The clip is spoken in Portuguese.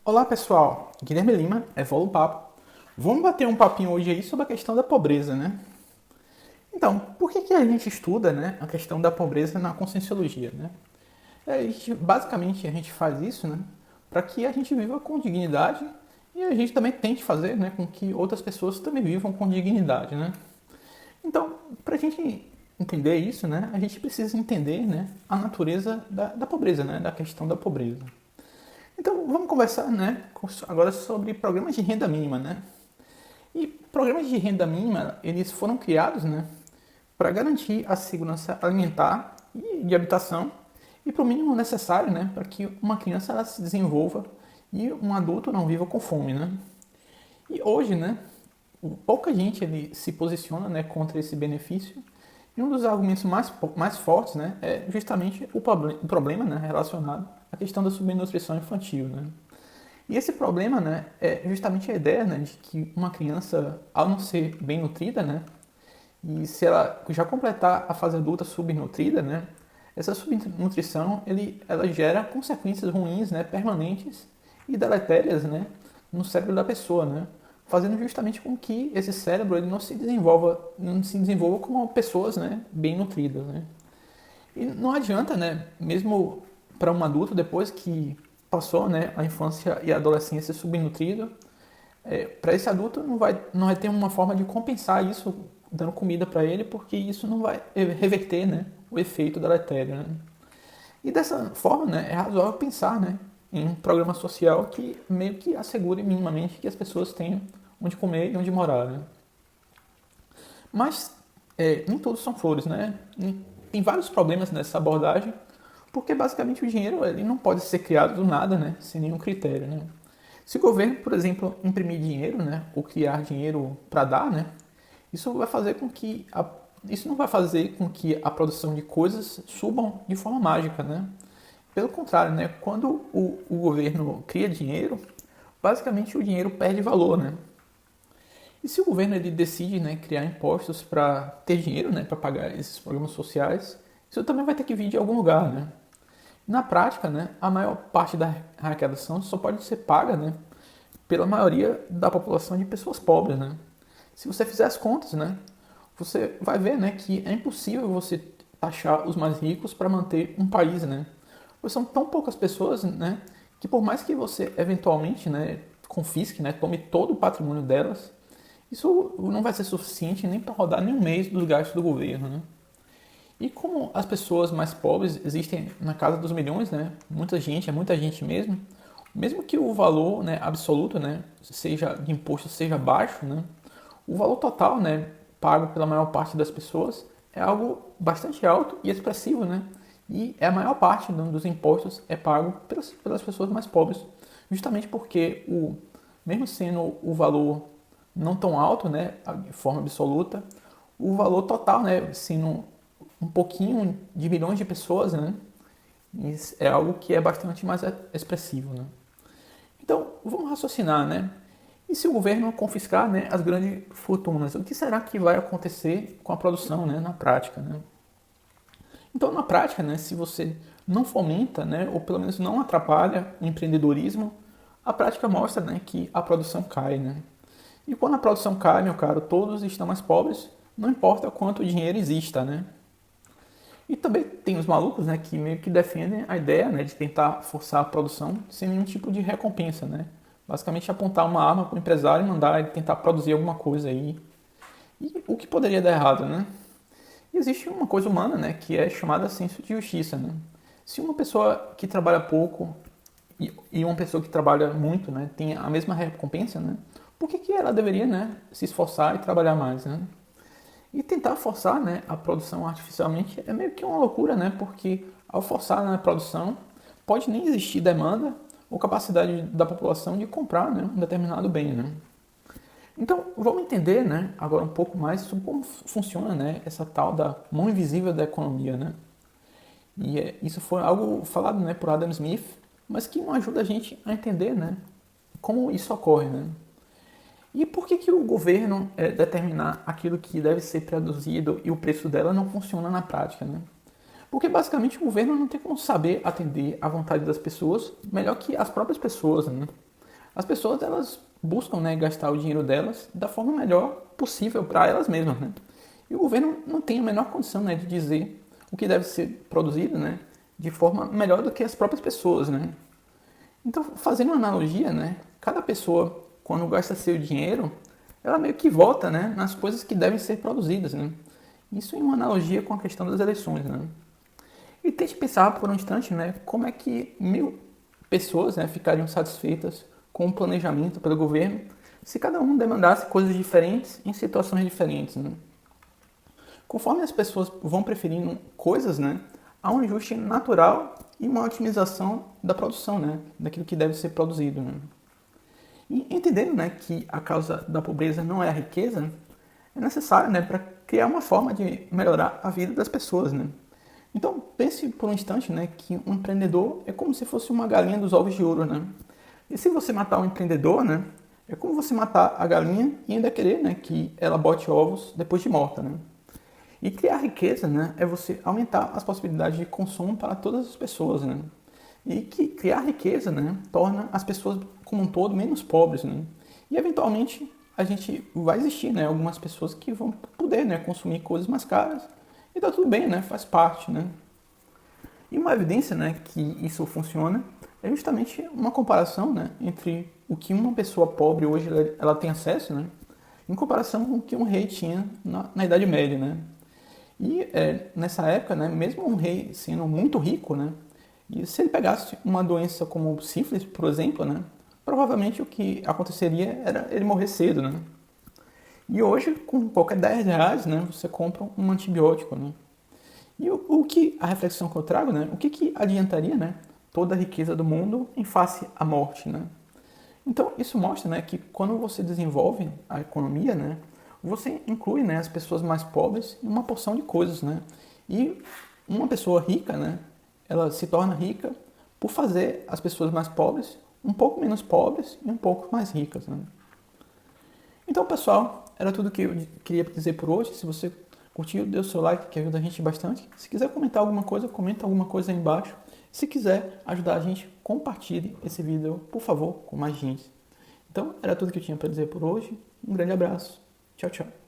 Olá pessoal, Guilherme Lima, Evolo Papo. Vamos bater um papinho hoje aí sobre a questão da pobreza, né? Então, por que a gente estuda, né, a questão da pobreza na conscienciologia, né? Basicamente a gente faz isso, né, para que a gente viva com dignidade e a gente também tente fazer, né, com que outras pessoas também vivam com dignidade, né? Então, para a gente entender isso, né, a gente precisa entender, né, a natureza da pobreza, né, da questão da pobreza. Então, vamos conversar, né, agora sobre programas de renda mínima, né? E programas de renda mínima, eles foram criados, né, para garantir a segurança alimentar e de habitação e para o mínimo necessário, né, para que uma criança ela se desenvolva e um adulto não viva com fome, né? E hoje, né, pouca gente ele se posiciona, né, contra esse benefício. E um dos argumentos mais fortes, né, é justamente o problema, né, relacionado à questão da subnutrição infantil, né? E esse problema, né, é justamente a ideia, né, de que uma criança, ao não ser bem nutrida, né, e se ela já completar a fase adulta subnutrida, né, essa subnutrição ela gera consequências ruins, né, permanentes e deletérias, né, no cérebro da pessoa, né, fazendo justamente com que esse cérebro ele não se desenvolva como pessoas, né, bem nutridas, né. E não adianta, né, mesmo para um adulto depois que passou, né, a infância e a adolescência subnutrido, para esse adulto não vai ter uma forma de compensar isso dando comida para ele, porque isso não vai reverter, né, o efeito deletério, né? E dessa forma, né, é razoável pensar, né, em um programa social que meio que assegure minimamente que as pessoas tenham onde comer e onde morar, né? Mas nem todos são flores, né? Tem vários problemas nessa abordagem, porque basicamente o dinheiro ele não pode ser criado do nada, né? Sem nenhum critério, né? Se o governo, por exemplo, imprimir dinheiro, né, ou criar dinheiro para dar, né, isso vai fazer com que isso não vai fazer com que a produção de coisas subam de forma mágica, né? Pelo contrário, né, quando o governo cria dinheiro, basicamente o dinheiro perde valor, né? E se o governo ele decide, né, criar impostos para ter dinheiro, né, para pagar esses programas sociais, isso também vai ter que vir de algum lugar, né? Na prática, né, a maior parte da arrecadação só pode ser paga, né, pela maioria da população de pessoas pobres, né? Se você fizer as contas, né, você vai ver, né, que é impossível você taxar os mais ricos para manter um país, né? Pois são tão poucas pessoas, né, que por mais que você eventualmente, né, confisque, né, tome todo o patrimônio delas, isso não vai ser suficiente nem para rodar nem um mês dos gastos do governo, né? E como as pessoas mais pobres existem na casa dos milhões, né? Muita gente, é muita gente mesmo. Mesmo que o valor, né, absoluto, né, seja de imposto seja baixo, né? O valor total, né, pago pela maior parte das pessoas é algo bastante alto e expressivo, né? E a maior parte dos impostos é pago pelas pessoas mais pobres, justamente porque mesmo sendo o valor não tão alto, né, de forma absoluta, o valor total, né, sendo um pouquinho de milhões de pessoas, né, isso é algo que é bastante mais expressivo, né. Então, vamos raciocinar, né? E se o governo confiscar, né, as grandes fortunas, o que será que vai acontecer com a produção, né, na prática, né? Então, na prática, né, se você não fomenta, né, ou pelo menos não atrapalha o empreendedorismo, a prática mostra, né, que a produção cai, né? E quando a produção cai, meu caro, todos estão mais pobres, não importa quanto dinheiro exista, né? E também tem os malucos, né, que meio que defendem a ideia, né, de tentar forçar a produção sem nenhum tipo de recompensa, né? Basicamente apontar uma arma para o empresário e mandar ele tentar produzir alguma coisa aí. E o que poderia dar errado, né? E existe uma coisa humana, né, que é chamada senso de justiça, né? Se uma pessoa que trabalha pouco e uma pessoa que trabalha muito, né, tem a mesma recompensa, né? Por que ela deveria, né, se esforçar e trabalhar mais, né? E tentar forçar, né, a produção artificialmente é meio que uma loucura, né? Porque ao forçar na produção, pode nem existir demanda ou capacidade da população de comprar, né, um determinado bem, né? Então, vamos entender, né, agora um pouco mais sobre como funciona, né, essa tal da mão invisível da economia, né? E isso foi algo falado, né, por Adam Smith, mas que não ajuda a gente a entender, né, como isso ocorre, né? E por que o governo determinar aquilo que deve ser produzido e o preço dela não funciona na prática, né? Porque basicamente o governo não tem como saber atender à vontade das pessoas melhor que as próprias pessoas, né? as pessoas elas buscam, né, gastar o dinheiro delas da forma melhor possível para elas mesmas, né? E o governo não tem a menor condição, né, de dizer o que deve ser produzido, né, de forma melhor do que as próprias pessoas, né? Então, fazendo uma analogia, né, cada pessoa, quando gasta seu dinheiro, ela meio que vota, né, nas coisas que devem ser produzidas, né? Isso em uma analogia com a questão das eleições, né? E tente pensar por um instante, né, como é que 1.000 pessoas, né, ficariam satisfeitas com o planejamento pelo governo se cada um demandasse coisas diferentes em situações diferentes, né? Conforme as pessoas vão preferindo coisas, né, há um ajuste natural e uma otimização da produção, né, daquilo que deve ser produzido, né? E entendendo, né, que a causa da pobreza não é a riqueza, é necessário, né, para criar uma forma de melhorar a vida das pessoas, né? Então pense por um instante, né, que um empreendedor é como se fosse uma galinha dos ovos de ouro, né? E se você matar um empreendedor, né, é como você matar a galinha e ainda querer, né, que ela bote ovos depois de morta, né? E criar riqueza, né, é você aumentar as possibilidades de consumo para todas as pessoas, né? E que criar riqueza, né, torna as pessoas como um todo menos pobres, né? E eventualmente a gente vai existir, né, algumas pessoas que vão poder, né, consumir coisas mais caras e tá tudo bem, né, faz parte, né? E uma evidência, né, que isso funciona é justamente uma comparação, né, entre o que uma pessoa pobre hoje ela tem acesso, né, em comparação com o que um rei tinha na Idade Média, né? E nessa época, né, mesmo um rei sendo muito rico, né, e se ele pegasse uma doença como sífilis, por exemplo, né, provavelmente o que aconteceria era ele morrer cedo, né? E hoje, com qualquer R$ 10, né, você compra um antibiótico, né? E o que a reflexão que eu trago, né, o que adiantaria, né, toda a riqueza do mundo em face à morte, né? Então, isso mostra, né, que quando você desenvolve a economia, né, você inclui, né, as pessoas mais pobres em uma porção de coisas, né? E uma pessoa rica, né, ela se torna rica por fazer as pessoas mais pobres um pouco menos pobres e um pouco mais ricas, né? Então, pessoal, era tudo que eu queria dizer por hoje. Se você curtiu, dê o seu like, que ajuda a gente bastante. Se quiser comentar alguma coisa, comenta alguma coisa aí embaixo. Se quiser ajudar a gente, compartilhe esse vídeo, por favor, com mais gente. Então, era tudo que eu tinha para dizer por hoje. Um grande abraço. Tchau, tchau.